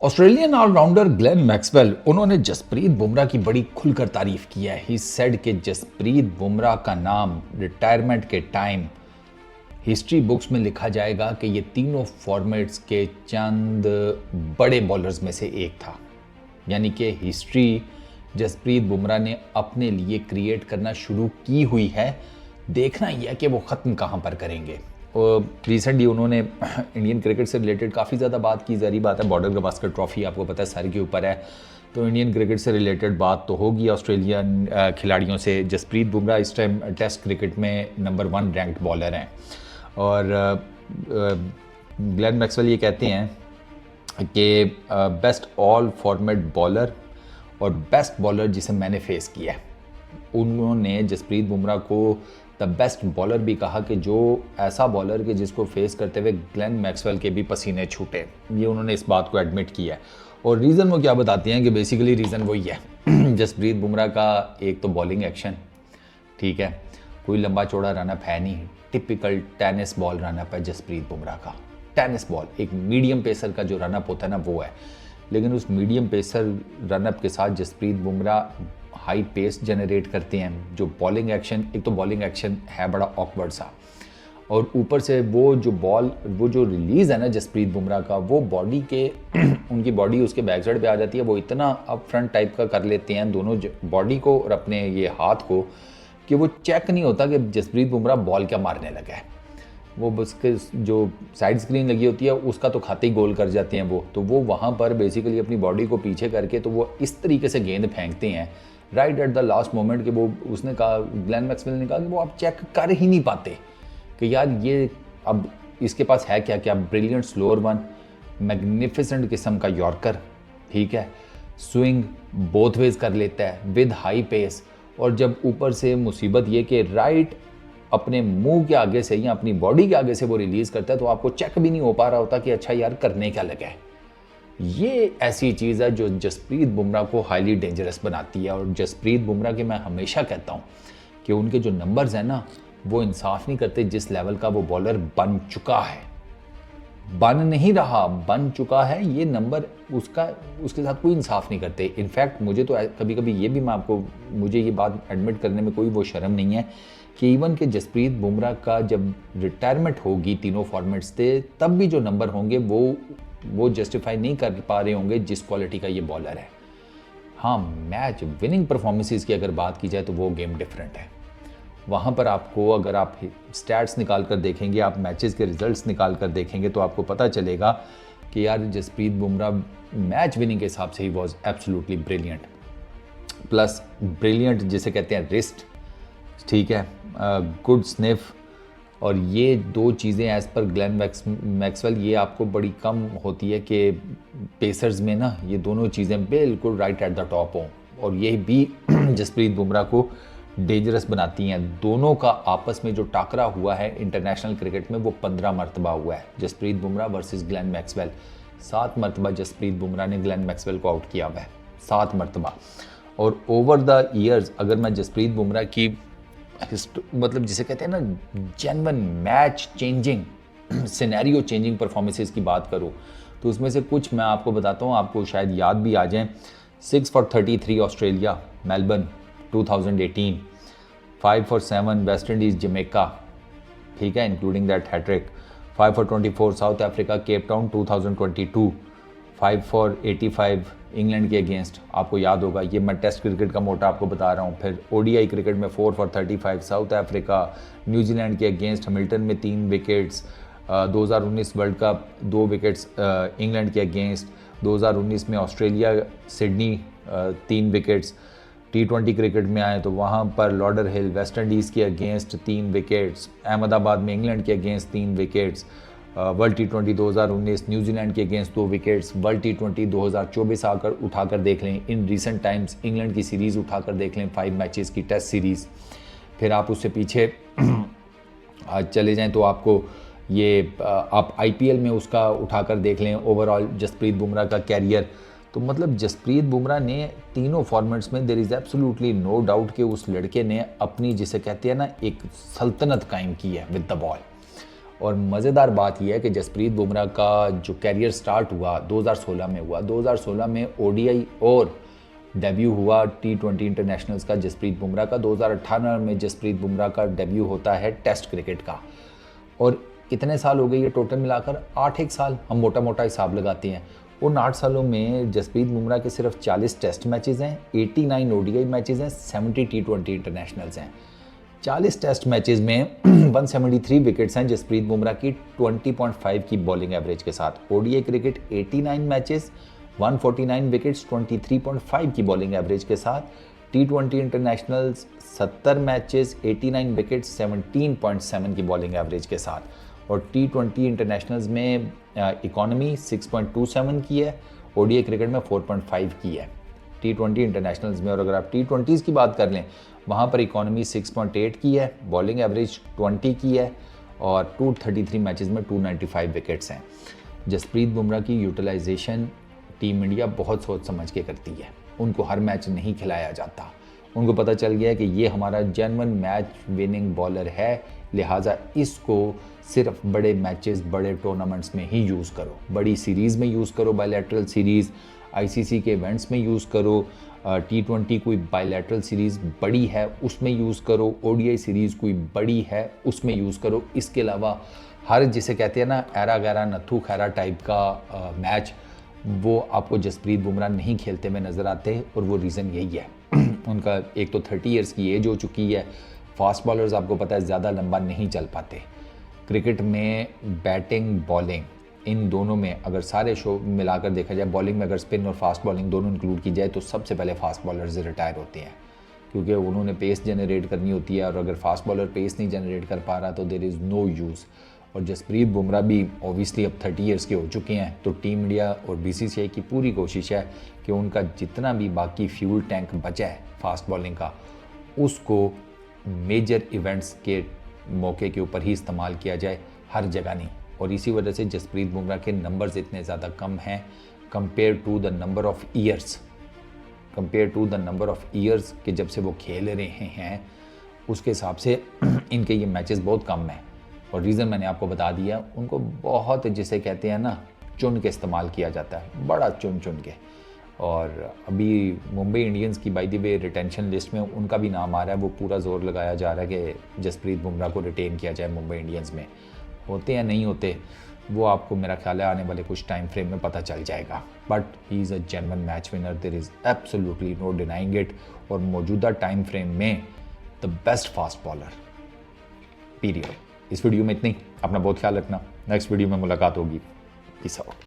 Australian allrounder Glenn Maxwell उन्होंने जसप्रीत बुमराह की बड़ी खुलकर तारीफ की है। ही सेड कि जसप्रीत बुमराह का नाम रिटायरमेंट के टाइम हिस्ट्री बुक्स में लिखा जाएगा कि ये तीनों फॉर्मेट्स के चंद बड़े बॉलर्स में से एक था। यानी कि हिस्ट्री जसप्रीत बुमराह ने अपने लिए क्रिएट करना शुरू की हुई है। देखना ही है कि वो ख़त्म कहाँ पर करेंगे। रिसेंटली उन्होंने इंडियन क्रिकेट से रिलेटेड काफ़ी ज़्यादा बात की। ज़ाहिर बात है, बॉर्डर गवास्कर ट्रॉफी आपको पता है सर के ऊपर है, तो इंडियन क्रिकेट से रिलेटेड बात तो होगी ऑस्ट्रेलियन खिलाड़ियों से। जसप्रीत बुमराह इस टाइम टेस्ट क्रिकेट में नंबर 1 रैंक्ड बॉलर हैं और ग्लेन मैक्सवेल ये कहते हैं कि बेस्ट ऑल फॉर्मेट बॉलर और बेस्ट बॉलर जिसे मैंने फेस किया है। उन्होंने जसप्रीत बुमराह को द बेस्ट बॉलर भी कहा कि जो ऐसा बॉलर कि जिसको फेस करते हुए ग्लेन मैक्सवेल के भी पसीने छूटे। ये उन्होंने इस बात को एडमिट किया है और रीज़न वो क्या बताते हैं कि बेसिकली रीज़न वही है जसप्रीत बुमराह का एक तो बॉलिंग एक्शन, ठीक है, कोई लंबा चौड़ा रनअप है नहीं, टिपिकल टेनिस बॉल रनअप है जसप्रीत बुमराह का। टेनिस बॉल एक मीडियम पेसर का जो रनअप होता है ना वो है, लेकिन उस मीडियम पेसर रनअप के साथ Jasprit Bumrah high pace generate करते हैं। जो बॉलिंग एक्शन, एक तो बॉलिंग एक्शन है बड़ा ऑकवर्ड सा, और ऊपर से वो जो रिलीज़ है ना जसप्रीत बुमराह का, वो बॉडी के उनकी बॉडी उसके बैक साइड पे आ जाती है। वो इतना अप फ्रंट टाइप का कर लेते हैं दोनों बॉडी को और अपने ये हाथ को कि वो चेक नहीं होता कि जसप्रीत बुमराह बॉल क्या मारने लगा है। वो उसके जो साइड स्क्रीन लगी होती है उसका तो खाते ही गोल कर जाते हैं वो, तो वो वहाँ पर बेसिकली अपनी बॉडी को पीछे करके तो वो इस तरीके से गेंद फेंकते हैं right at the last moment कि वो उसने कहा, ग्लेन मैक्सवेल ने कहा कि वो आप चेक कर ही नहीं पाते कि यार ये अब इसके पास है क्या क्या। ब्रिलियंट स्लोअर वन, मैग्निफिसेंट किस्म का यॉर्कर, ठीक है, स्विंग बोथ वेज कर लेता है विद हाई पेस, और जब ऊपर से मुसीबत ये कि राइट अपने मुंह के आगे से या अपनी बॉडी के आगे से वो रिलीज़ करता है तो आपको चेक भी नहीं हो पा रहा होता कि अच्छा यार करने क्या लगा है। ये ऐसी चीज़ है जो जसप्रीत बुमराह को हाईली डेंजरस बनाती है। और जसप्रीत बुमराह के मैं हमेशा कहता हूँ कि उनके जो नंबर्स हैं ना वो इंसाफ नहीं करते जिस लेवल का वो बॉलर बन चुका है। बन नहीं रहा, बन चुका है, ये नंबर उसके साथ कोई इंसाफ नहीं करते। इनफैक्ट मुझे तो कभी कभी ये भी मुझे ये बात एडमिट करने में कोई वो शर्म नहीं है कि इवन के जसप्रीत बुमराह का जब रिटायरमेंट होगी तीनों फॉर्मेट्स से, तब भी जो नंबर होंगे वो जस्टिफाई नहीं कर पा रहे होंगे जिस क्वालिटी का ये बॉलर है। हाँ, मैच विनिंग परफॉर्मेंसेस की अगर बात की जाए तो वो गेम डिफरेंट है। वहाँ पर आपको अगर आप स्टैट्स निकाल कर देखेंगे, आप मैचेस के रिजल्ट्स निकाल कर देखेंगे तो आपको पता चलेगा कि यार जसप्रीत बुमराह मैच विनिंग के हिसाब से he was absolutely brilliant. Plus brilliant जिसे कहते हैं रिस्ट, ठीक है, गुड स्निफ, और ये दो चीज़ें एज़ पर ग्लेन मैक्सवेल ये आपको बड़ी कम होती है कि पेसर्स में ना ये दोनों चीज़ें बिल्कुल राइट एट द टॉप हों, और ये भी जसप्रीत बुमराह को डेंजरस बनाती हैं। दोनों का आपस में जो टाकरा हुआ है इंटरनेशनल क्रिकेट में वो 15 मरतबा हुआ है। Jasprit Bumrah versus Glenn Maxwell 7 मरतबा जसप्रीत बुमराह ने ग्लेन मैक्सवेल को आउट किया हुआ है, 7 मरतबा। और ओवर द ईयर्स अगर मैं जसप्रीत बुमराह की मतलब जिसे कहते हैं ना genuine match changing, scenario changing performances की बात करूँ तो उसमें से कुछ मैं आपको बताता हूँ, आपको शायद याद भी आ जाएं। 6 for 33 Australia Melbourne 2018, 5 for 7 West Indies Jamaica, ठीक है, including that hat trick. 5 for 24 South Africa Cape Town 2022, 5 for 85 England के अगेंस्ट, आपको याद होगा, ये मैं टेस्ट क्रिकेट का मोटा आपको बता रहा हूँ। फिर ओडीआई क्रिकेट में 4 for 35 साउथ अफ्रीका न्यूजीलैंड के अगेंस्ट, हैमिल्टन में 3 wickets, 2019 world cup 2 wickets England के अगेंस्ट, 2019 में Australia Sydney 3 wickets. T20 cricket में आए तो वहाँ पर लॉर्डर हिल वेस्ट इंडीज़ के अगेंस्ट 3 विकेट्स, अहमदाबाद में इंग्लैंड के against 3 wickets, world T20 2019 New Zealand के अगेंस्ट 2 विकेट्स, वर्ल्ड T20 2024 आकर उठाकर देख लें, इन रिसेंट टाइम्स इंग्लैंड की सीरीज़ उठाकर देख लें, 5 मैचेस की टेस्ट सीरीज़। फिर आप उससे पीछे चले जाएं तो आपको ये आप IPL में उसका उठाकर देख लें, ओवरऑल जसप्रीत बुमराह का कैरियर। तो मतलब जसप्रीत बुमराह ने तीनों फॉर्मेट्स में there is absolutely no doubt कि उस लड़के ने अपनी जिसे कहते हैं ना एक सल्तनत कायम की है विद द बॉल। और मज़ेदार बात यह है कि जसप्रीत बुमराह का जो कैरियर स्टार्ट हुआ 2016 में हुआ, 2016 में ओडीआई और डेब्यू हुआ T20 इंटरनेशनल्स का जसप्रीत बुमराह का। 2018 में जसप्रीत बुमराह का डेब्यू होता है टेस्ट क्रिकेट का। और कितने साल हो गए ये टोटल मिलाकर? 8 साल हम मोटा मोटा हिसाब लगाते हैं। उन 8 सालों में जसप्रीत बुमराह के सिर्फ 40 टेस्ट मैचेस हैं, 89 ओडीआई मैचेस हैं, 70 T20 इंटरनेशनल्स हैं। 40 टेस्ट मैचेस में 173 विकेट्स हैं जसप्रीत बुमराह की 20.5 की बॉलिंग एवरेज के साथ। ओडीआई क्रिकेट 89 मैचेस, 149 विकेट्स, 23.5 की बॉलिंग एवरेज के साथ। T20 इंटरनेशनल्स 70 मैचेस, 89 विकेट्स, 17.7 की बॉलिंग एवरेज के साथ। और T20 इंटरनेशनल्स में इकोनॉमी 6.27 की है, ओडीआई क्रिकेट में 4.5 की है T20 इंटरनेशनल्स में। और अगर आप T20s की बात कर लें, वहाँ पर इकोनॉमी 6.8 की है, बॉलिंग एवरेज 20 की है और 233 मैचेस में 295 विकेट्स हैं। जसप्रीत बुमराह की यूटिलाइजेशन टीम इंडिया बहुत सोच समझ के करती है। उनको हर मैच नहीं खिलाया जाता। उनको पता चल गया कि ये हमारा जेन्युइन मैच विनिंग बॉलर है, लिहाजा इसको सिर्फ बड़े मैचेस, बड़े टूर्नामेंट्स में ही यूज़ करो, बड़ी सीरीज़ में यूज़ करो, बायलैटरल सीरीज़, आईसीसी के इवेंट्स में यूज़ करो, T20 कोई बायलैटरल सीरीज़ बड़ी है उसमें यूज़ करो, ओडीआई सीरीज़ कोई बड़ी है उसमें यूज़ करो। इसके अलावा हर जिसे कहते हैं ना एरा गैरा नथु खैरा टाइप का मैच, वो आपको जसप्रीत बुमराह नहीं खेलते हुए नज़र आते। और वो रीज़न यही है उनका एक तो 30 इयर्स की एज हो चुकी है। फास्ट बॉलर्स आपको पता है ज़्यादा लंबा नहीं चल पाते। क्रिकेट में बैटिंग, बॉलिंग, इन दोनों में अगर सारे शो मिलाकर देखा जाए, बॉलिंग में अगर स्पिन और फास्ट बॉलिंग दोनों इंक्लूड की जाए तो सबसे पहले फास्ट बॉलर्स रिटायर होते हैं, क्योंकि उन्होंने पेस जनरेट करनी होती है। और अगर फास्ट बॉलर पेस नहीं जनरेट कर पा रहा तो देयर इज़ नो यूज़। और जसप्रीत बुमराह भी ऑब्वियसली अब 30 इयर्स के हो चुके हैं, तो टीम इंडिया और बीसीसीआई की पूरी कोशिश है कि उनका जितना भी बाकी फ्यूल टैंक बचा है फास्ट बॉलिंग का, उसको मेजर इवेंट्स के मौके के ऊपर ही इस्तेमाल किया जाए, हर जगह नहीं। और इसी वजह से जसप्रीत बुमराह के नंबर्स इतने ज़्यादा कम हैं compare to the number of years कि जब से वो खेल रहे हैं, उसके हिसाब से इनके ये मैचेस बहुत कम हैं। और रीज़न मैंने आपको बता दिया, उनको बहुत जिसे कहते हैं ना चुन के इस्तेमाल किया जाता है, बड़ा चुन के। और अभी मुंबई इंडियंस की by the way retention list में उनका भी नाम आ रहा है। वो पूरा जोर लगाया जा रहा है कि जसप्रीत बुमराह को रिटेन किया जाए मुंबई इंडियंस में। होते या नहीं होते वो आपको मेरा ख्याल है आने वाले कुछ टाइम फ्रेम में पता चल जाएगा। But he is a genuine match winner, there is absolutely no denying it. और मौजूदा टाइम फ्रेम में the best fast bowler, period. इस वीडियो में इतनी। अपना बहुत ख्याल रखना। नेक्स्ट वीडियो में मुलाकात होगी। Peace out.